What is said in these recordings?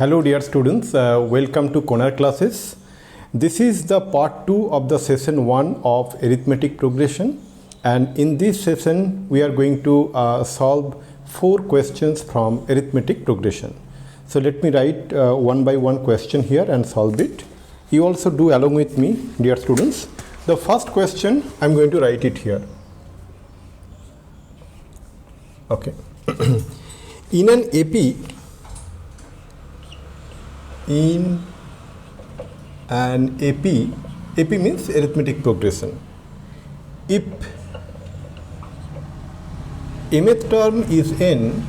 Hello dear students, welcome to Corner classes. This is the part 2 of the session 1 of arithmetic progression, and in this session we are going to solve 4 questions from arithmetic progression. So let me write one by one question here and solve it. You also do along with me, dear students. The first question I am going to write it here. Okay. In an AP means arithmetic progression. If mth term is n,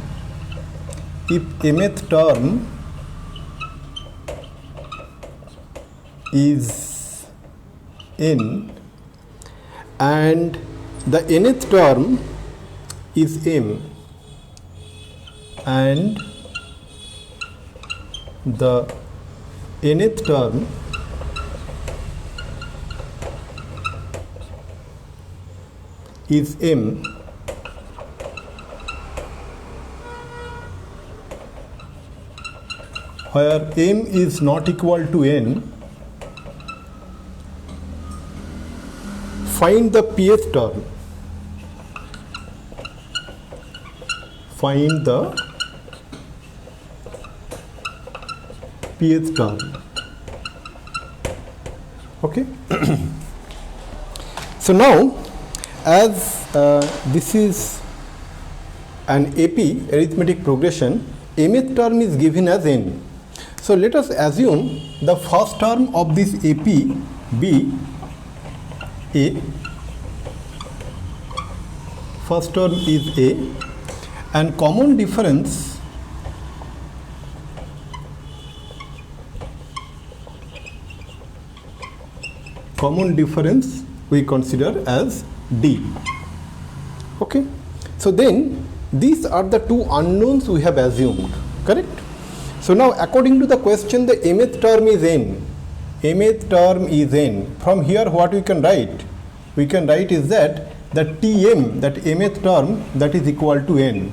and the nth term is m, and the nth term is m, where m is not equal to n, find the pth term. Find the pth term. Okay. So now, as this is an AP arithmetic progression, mth term is given as n. So let us assume the first term of this AP be a. First term is a, and common difference we consider as d. Okay. So then these are the two unknowns we have assumed, correct? So now according to the question, the mth term is n. Mth term is n. From here what we can write? We can write is that the Tm, that mth term, that is equal to n.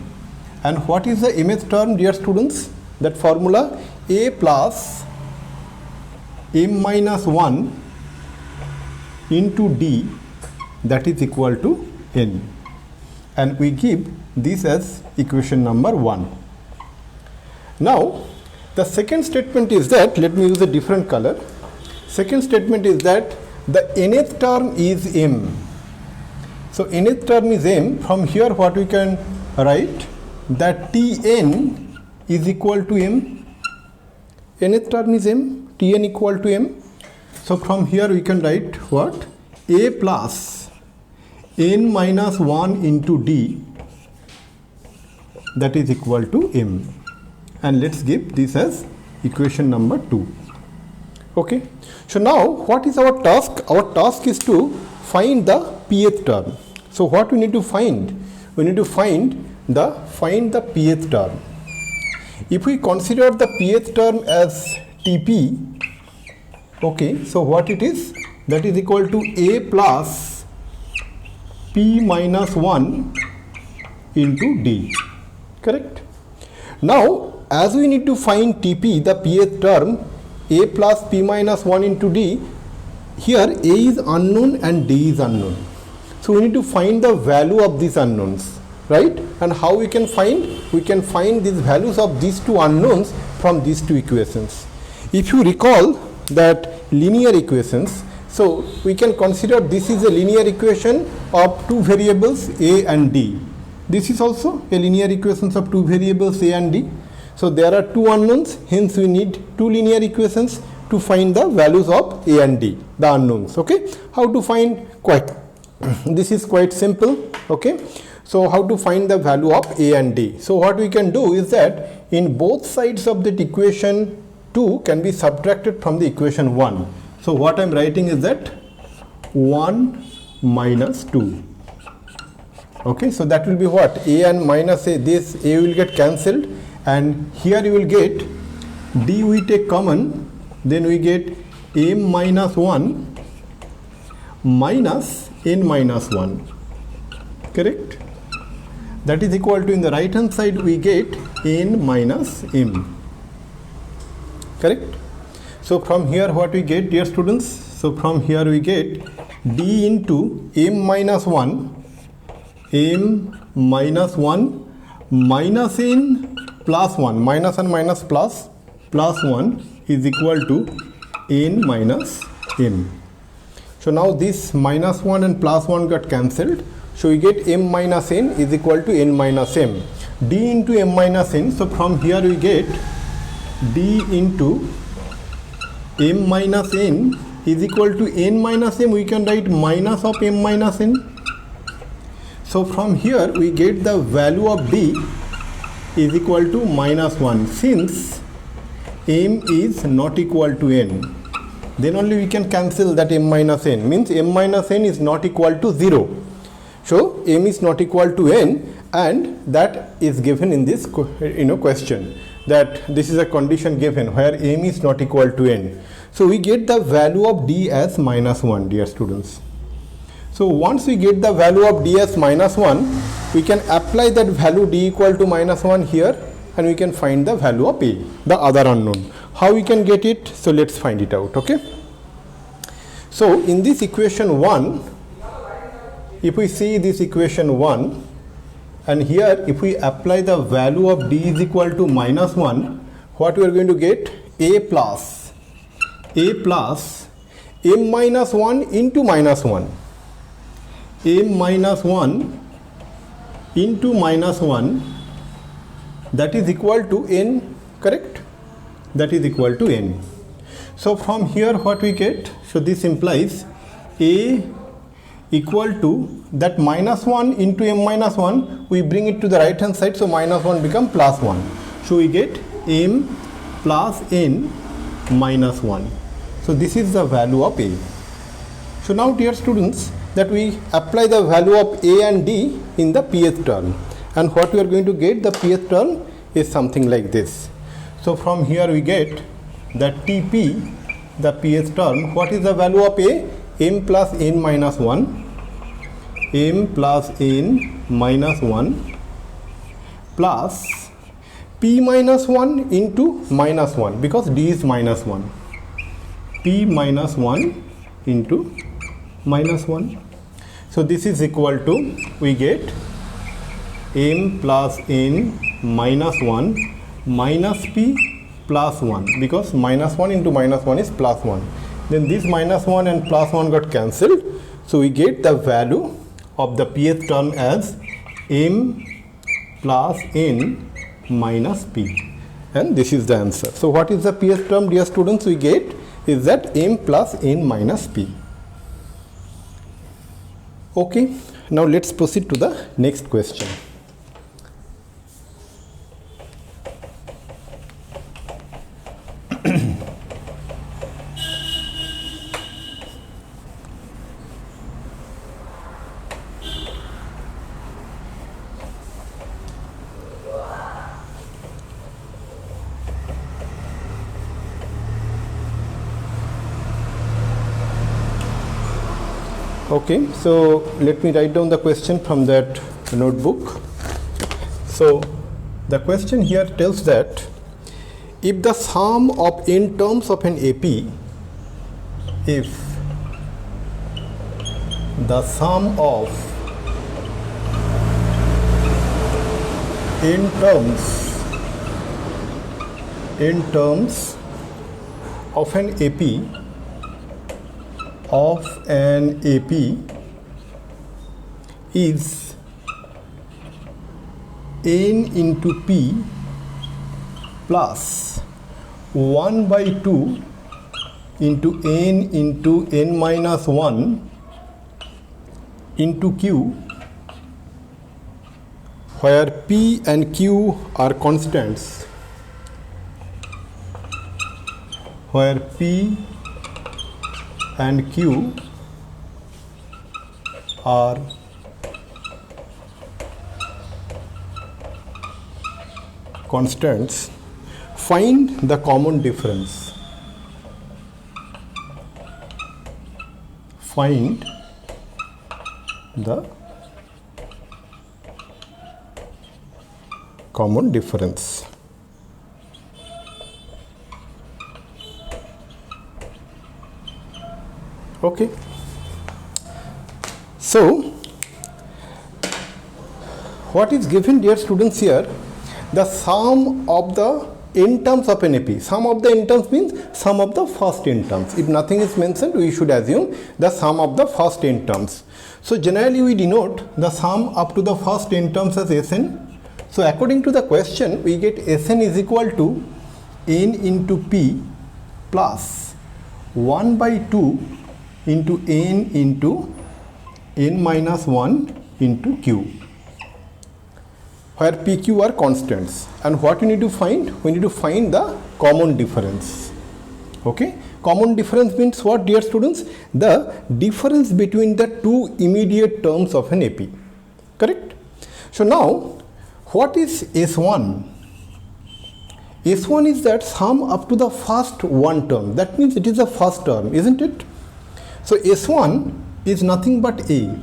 And what is the mth term, dear students? That formula, a plus m minus 1 into d, that is equal to n. And we give this as equation number 1. Now the second statement is that, let me use a different color. Second statement is that the nth term is m. So nth term is m. From here what we can write? That Tn is equal to m. Nth term is m. Tn equal to m. So from here we can write what? A plus n minus 1 into d, that is equal to m. And let's give this as equation number 2. Okay. So now what is our task? Our task is to find the pth term. So what we need to find? We need to find the pth term. If we consider the pth term as Tp, okay, so what it is? That is equal to a plus p minus 1 into d, correct? Now as we need to find Tp, the pth term, a plus p minus 1 into d, here a is unknown and d is unknown. So we need to find the value of these unknowns, right? And how we can find? We can find these values of these two unknowns from these two equations. If you recall that linear equations, so we can consider this is a linear equation of two variables a and d. This is also a linear equations of two variables a and d. So there are two unknowns, hence we need two linear equations to find the values of a and d, the unknowns. Okay. How to find? This is quite simple. Okay. So how to find the value of a and d? So what we can do is that in both sides of that equation 2 can be subtracted from the equation 1. So what I am writing is that 1 minus 2. Okay. So that will be what? A and minus a, this a will get cancelled, and here you will get d we take common, then we get m minus 1 minus n minus 1, correct? That is equal to, in the right hand side we get n minus m. correct? So from here what we get, dear students? So from here we get d into m minus 1 minus n plus 1, minus and minus plus 1 is equal to n minus m. So now this minus 1 and plus 1 got cancelled. So we get m minus n is equal to n minus m. D into m minus n. So from here we get d into m minus n is equal to n minus m. We can write minus of m minus n. So from here we get the value of d is equal to minus 1, since m is not equal to n. Then only we can cancel that m minus n, means m minus n is not equal to 0. So m is not equal to n, and that is given in this question, that this is a condition given where m is not equal to n. So we get the value of d as minus 1, dear students. So once we get the value of d as minus 1, we can apply that value d equal to minus 1 here, and we can find the value of a, the other unknown. How we can get it? So let's find it out. Okay. So in this equation 1, if we see this equation 1, and here if we apply the value of d is equal to minus 1, what we are going to get? A plus m minus 1 into minus 1. M minus 1 into minus 1, that is equal to n, correct? That is equal to n. So from here what we get? So this implies a equal to that minus 1 into m minus 1, we bring it to the right hand side, so minus 1 become plus 1. So we get m plus n minus 1. So this is the value of a. So now, dear students, that we apply the value of a and d in the pth term, and what we are going to get, the pth term is something like this. So from here we get that Tp, the pth term. What is the value of a? M plus n minus 1, m plus n minus 1 plus p minus 1 into minus 1, because d is minus 1, p minus 1 into minus 1. So this is equal to, we get m plus n minus 1 minus p plus 1, because minus 1 into minus 1 is plus 1. Then this minus 1 and plus 1 got cancelled. So we get the value of the pth term as m plus n minus p, and this is the answer. So what is the pth term, dear students? We get is that m plus n minus p. Okay, now let's proceed to the next question. Okay, so let me write down the question from that notebook. So the question here tells that if the sum of n terms of an AP, if the sum of n terms of an AP is n into p plus 1 by 2 into n minus 1 into q, where p and q are constants, where p and q are constants, find the common difference. Find the common difference. Okay. So what is given, dear students, here? The sum of the n terms of an AP. Sum of the n terms means sum of the first n terms. If nothing is mentioned, we should assume the sum of the first n terms. So generally we denote the sum up to the first n terms as Sn. So according to the question, we get Sn is equal to n into p plus 1 by 2 into n into n minus 1 into q, where p, q are constants. And what you need to find? We need to find the common difference. Okay, common difference means what, dear students? The difference between the two immediate terms of an AP. Correct? So now, what is S1? S1 is that sum up to the first one term. That means it is the first term, isn't it? So S1 is nothing but A.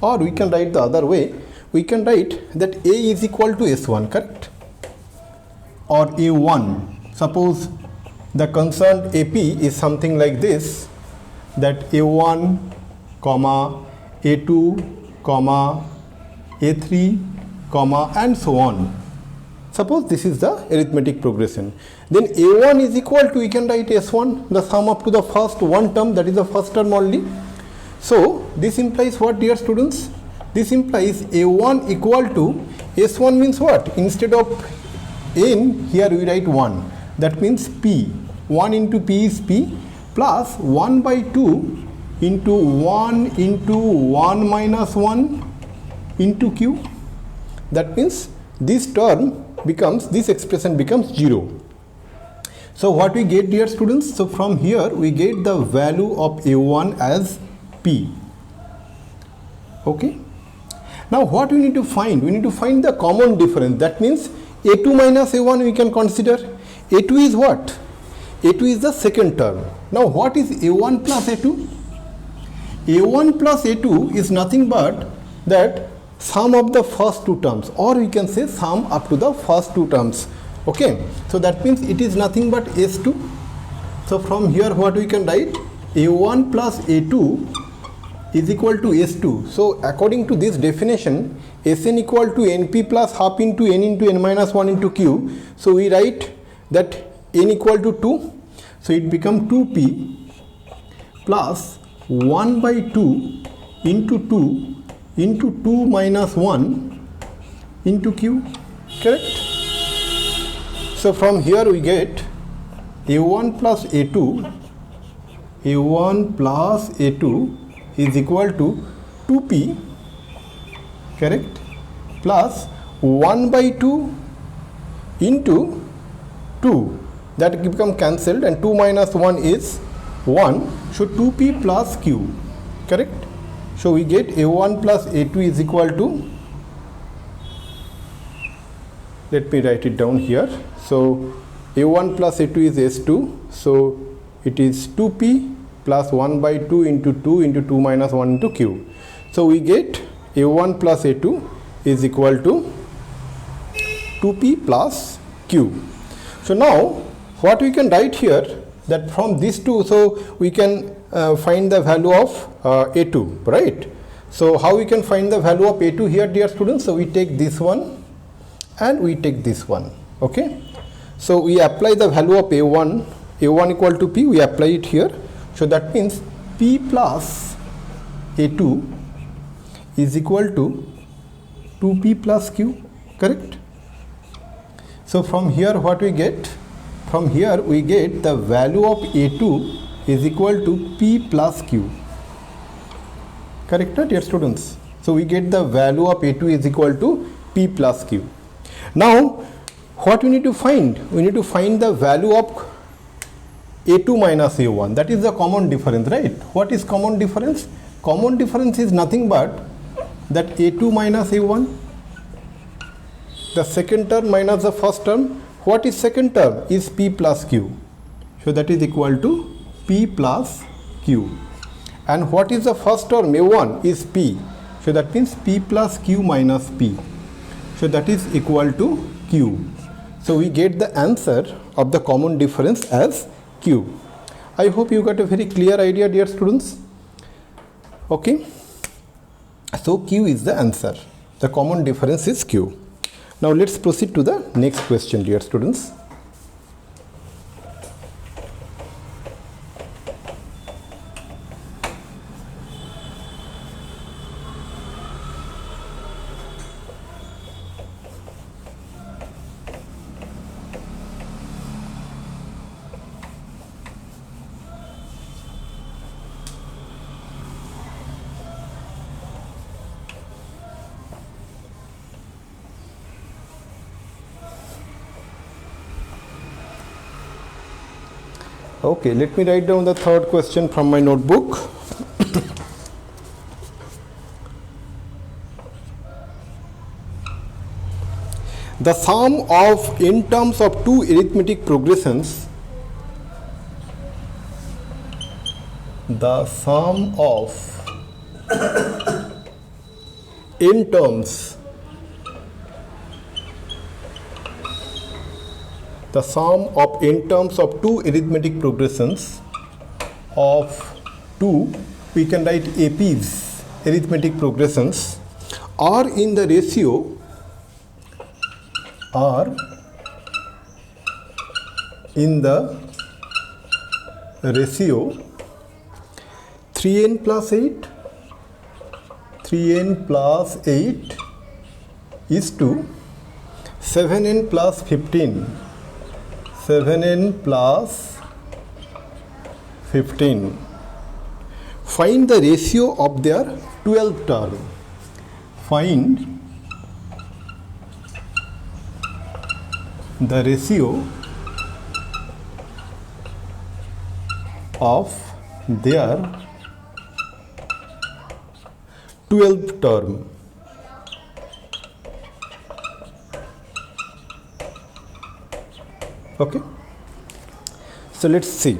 Or we can write the other way. We can write that A is equal to S1, correct? Or A1. Suppose the concerned AP is something like this, that A1, comma, A2, comma, A3, comma, and so on. Suppose this is the arithmetic progression. Then A1 is equal to, we can write S1, the sum up to the first one term, that is the first term only. So this implies what, dear students? This implies A1 equal to S1 means what? Instead of n, here we write 1. That means P. 1 into P is P plus 1 by 2 into 1 minus 1 into Q. That means this term becomes, this expression becomes 0. So what we get, dear students? So from here we get the value of A1 as P. Okay. Now what we need to find? We need to find the common difference. That means A2 minus A1 we can consider. A2 is what? A2 is the second term. Now what is A1 plus A2? A1 plus A2 is nothing but that sum of the first two terms, or we can say sum up to the first two terms. Okay. So that means it is nothing but S2. So from here what we can write? A1 plus A2 is equal to S2. So according to this definition, Sn equal to Np plus half into n minus 1 into q. So we write that n equal to 2. So it becomes 2p plus 1 by 2 into 2 into 2 minus 1 into q. Correct? So from here we get A1 plus A2, A1 plus A2 is equal to 2p, correct, plus 1 by 2 into 2, that become cancelled, and 2 minus 1 is 1, so 2p plus q, correct. So we get A1 plus A2 is equal to, let me write it down here. So A1 plus A2 is S2, so it is 2p plus 1 by 2 into 2 minus 1 into q. So we get A1 plus A2 is equal to 2p plus q. So now what we can write here, that from these two, so we can find the value of A2, right? So how we can find the value of A2 here, dear students? So we take this one and we take this one. Okay. So we apply the value of A1 equal to P, we apply it here. So that means P plus A2 is equal to 2P plus Q, correct? So from here what we get? From here we get the value of A2 is equal to P plus Q, correct, dear students? So we get the value of A2 is equal to P plus Q. Now what we need to find? We need to find the value of A2 minus A1, that is the common difference, right? What is common difference? Common difference is nothing but that A2 minus A1, the second term minus the first term. What is second term? Is P plus Q. So that is equal to P plus Q. And what is the first term? A1 is P. So that means P plus Q minus P. So that is equal to Q. So we get the answer of the common difference as Q. I hope you got a very clear idea, dear students. Okay, so Q is the answer. The common difference is Q. Now let's proceed to the next question, dear students. Okay, let me write down the third question from my notebook. The sum of in terms of two arithmetic progressions, the sum of in terms, the sum of in terms of two arithmetic progressions of two, we can write APs, arithmetic progressions, are in the ratio, are in the ratio 3n plus 8, 3n plus 8 is to 7n plus 15, 7n plus 15. Find the ratio of their 12th term. Find the ratio of their 12th term. Okay, so let's see.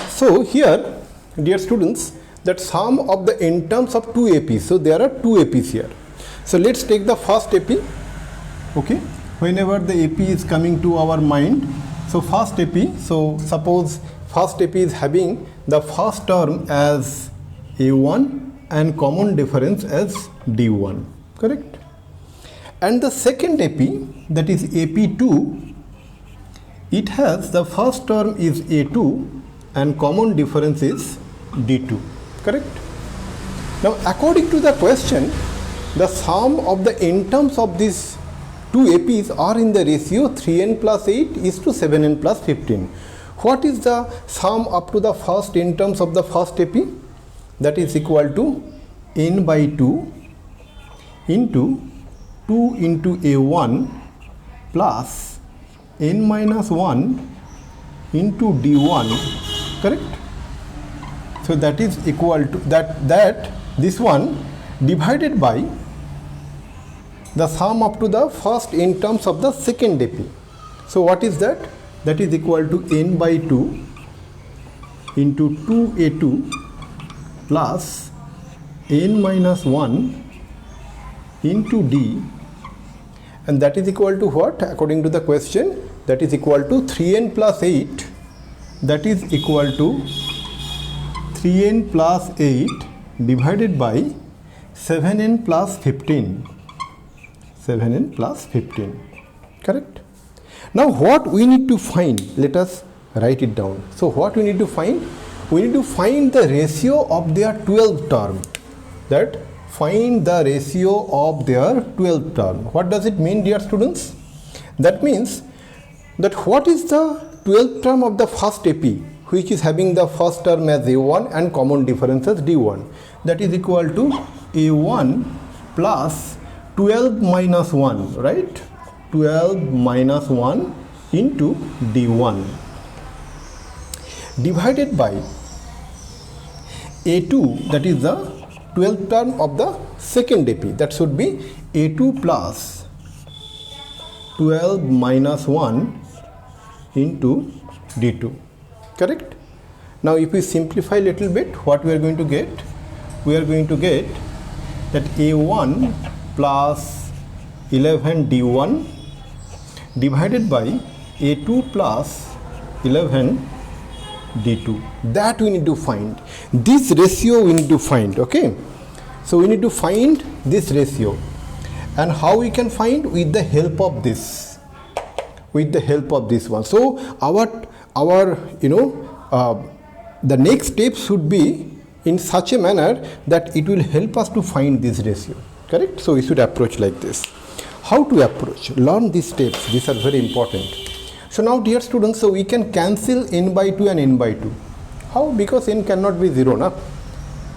So here, dear students, that sum of the in terms of two APs, so there are two APs here. So let's take the first AP. Okay, whenever the AP is coming to our mind, so first AP, so suppose first AP is having the first term as A1 and common difference as D1, correct? And the second AP, that is AP2, it has the first term is A2 and common difference is D2, correct? Now according to the question, the sum of the in terms of these two APs are in the ratio 3n plus 8 is to 7n plus 15. What is the sum up to the first in terms of the first AP? That is equal to n by 2 into 2 into A1 plus n minus 1 into D1, correct? So that is equal to that this one divided by the sum up to the first in terms of the second AP. So what is that? That is equal to n by 2 into 2A2 plus n minus 1 into D, and that is equal to what? According to the question, that is equal to 3n plus 8, that is equal to 3n plus 8 divided by 7n plus 15, 7n plus 15, correct? Now what we need to find, let us write it down. So what we need to find? We need to find the ratio of their 12th term. That find the ratio of their 12th term. What does it mean, dear students? That means that what is the 12th term of the first AP, which is having the first term as A1 and common difference as D1. That is equal to A1 plus 12 minus 1, right? 12 minus 1 into D1 divided by A2, that is the 12th term of the second AP, that should be A2 plus 12 minus 1 into D2, correct? Now if we simplify a little bit, what we are going to get? We are going to get that A1 plus 11 D1 divided by A2 plus 11 D2. That we need to find. This ratio we need to find. Okay. So we need to find this ratio. And how we can find? With the help of this. With the help of this one. So our the next step should be in such a manner that it will help us to find this ratio. Correct? So we should approach like this. How to approach? Learn these steps. These are very important. So now, dear students, so we can cancel n by 2 and n by 2. How? Because n cannot be 0, na?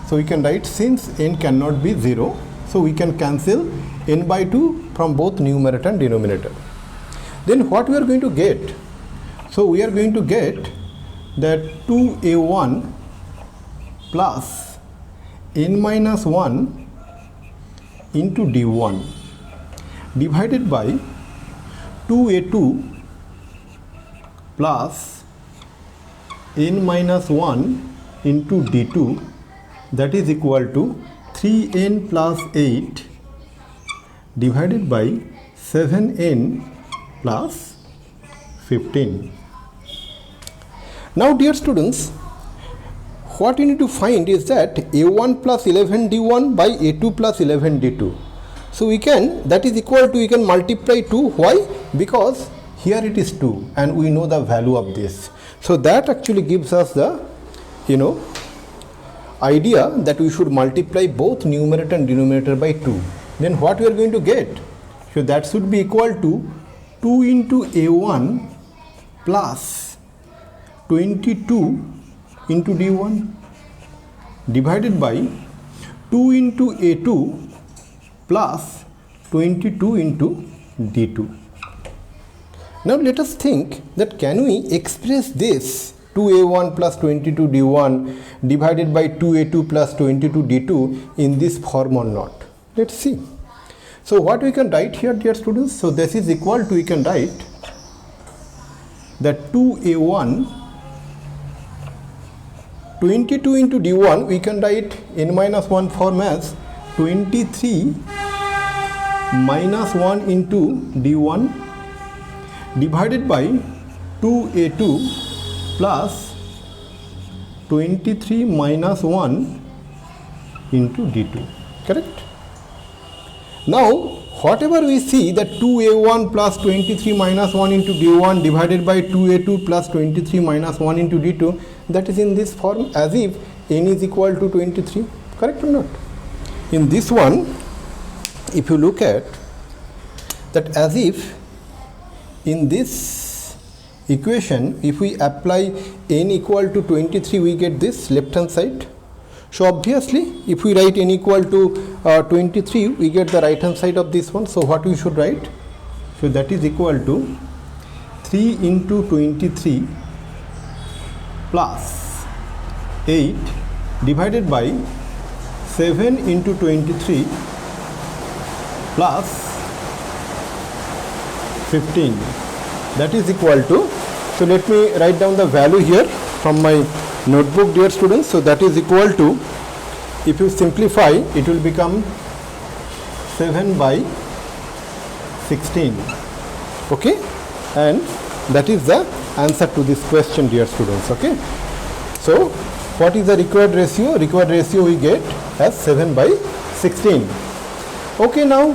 So we can write, since n cannot be 0, so we can cancel n by 2 from both numerator and denominator. Then what we are going to get? So we are going to get that 2a1 plus n minus 1 into d1 divided by 2a2 plus n minus 1 into d2, that is equal to 3n plus 8 divided by 7n plus 15. Now, dear students, what you need to find is that a1 plus 11 d1 by a2 plus 11 d2. So we can, that is equal to, we can multiply 2. Why? Because here it is 2 and we know the value of this. So that actually gives us the idea that we should multiply both numerator and denominator by 2. Then what we are going to get? So that should be equal to 2 into a1 plus 22 into d1 divided by 2 into a2 plus 22 into d2. Now let us think that can we express this 2a1 plus 22 d1 divided by 2a2 plus 22 d2 in this form or not. Let's see. So what we can write here, dear students? So this is equal to, we can write that 2a1 22 into d1, we can write n minus 1 form as 23 minus 1 into d1 divided by 2a2 plus 23 minus 1 into d2. Correct? Now, whatever we see that 2a1 plus 23 minus 1 into d1 divided by 2a2 plus 23 minus 1 into d2, that is in this form as if n is equal to 23. Correct or not? In this one, if you look at that, as if in this equation, if we apply n equal to 23, we get this left hand side. So obviously, if we write n equal to 23, we get the right hand side of this one. So what we should write? So that is equal to 3 into 23 plus 8 divided by 7 into 23 plus 15. That is equal to, so let me write down the value here from my notebook, dear students. So that is equal to, if you simplify, it will become 7 by 16. Okay, and that is the answer to this question, dear students. Okay, so what is the required ratio? Required ratio we get as 7 by 16. Okay, now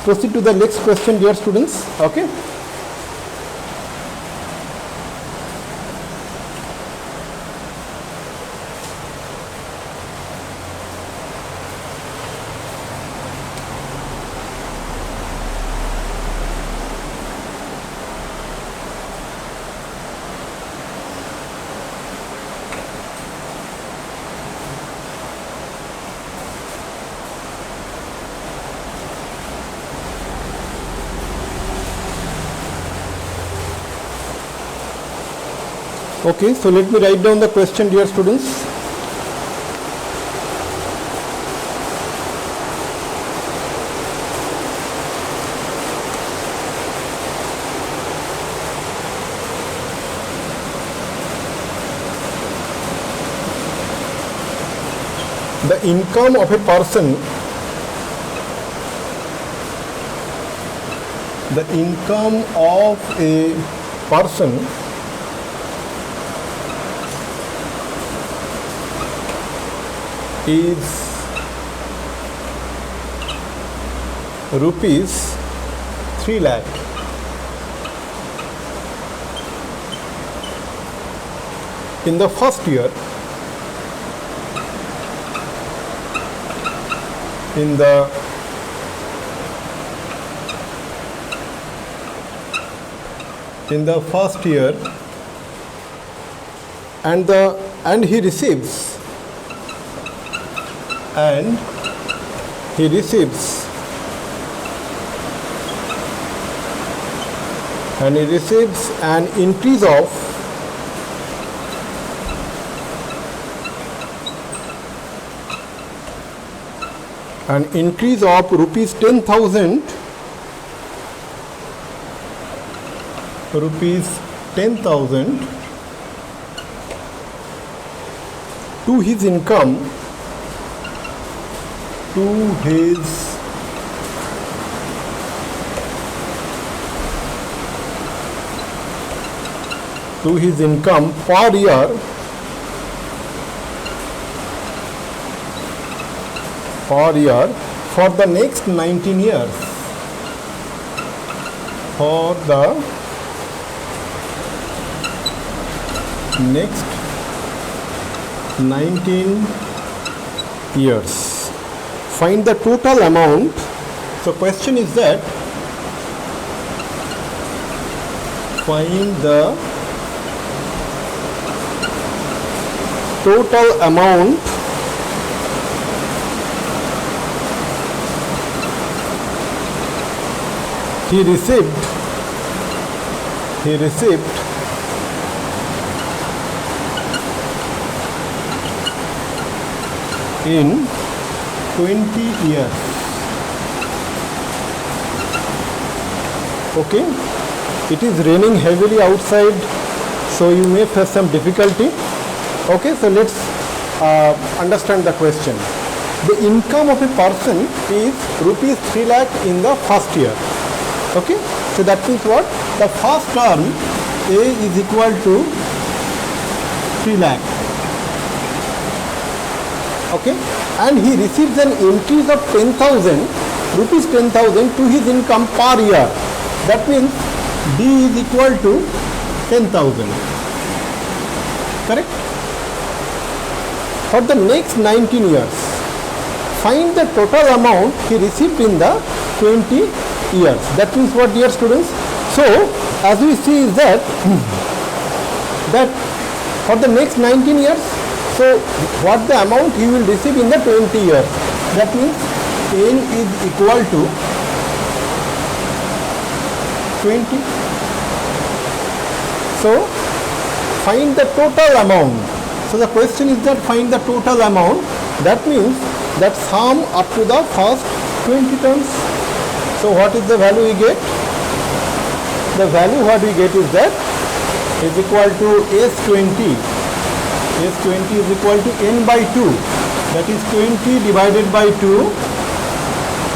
proceed to the next question, dear students. Okay. Okay, so let me write down the question, dear students. The income of a person, is rupees 3 lakh. In the first year, in the first year, and he receives an increase of rupees 10,000 to his income, per year for the next 19 years. For the next 19 years. Find the total amount. So question is that find the total amount he received in 20 years. Okay, it is raining heavily outside, so you may face some difficulty. Okay, so let's understand the question. The income of a person is rupees 3 lakh in the first year. Okay, so that means what? The first term A is equal to 3 lakh. Okay, and he receives an increase of 10,000 rupees 10,000 to his income per year. That means D is equal to 10,000. Correct? For the next 19 years, find the total amount he received in the 20 years. That means what, dear students? So as we see is that for the next 19 years, so what the amount he will receive in the 20 years? That means N is equal to 20. So find the total amount. So the question is that find the total amount. That means that sum up to the first 20 terms. So what is the value we get? The value what we get is that is equal to S20. S20 is equal to N by 2. That is 20 divided by 2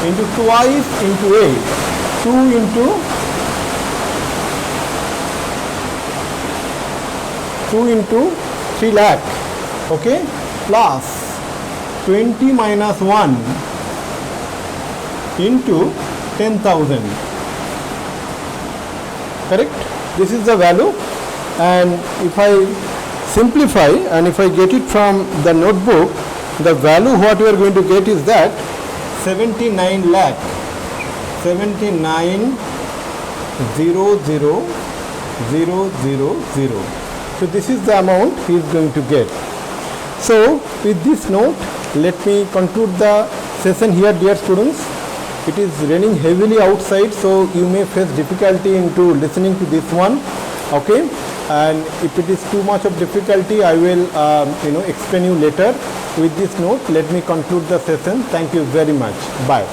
into twice into A. 2 into 3 lakh. Okay, plus 20 minus 1 into 10,000. Correct? This is the value, and if I simplify and if I get it from the notebook, the value what we are going to get is that 79 lakh 79,000,000. So this is the amount he is going to get. So with this note, let me conclude the session here, dear students. It is raining heavily outside, so you may face difficulty into listening to this one. Okay, and if it is too much of difficulty, I will explain you later. With this note, let me conclude the session. Thank you very much. Bye.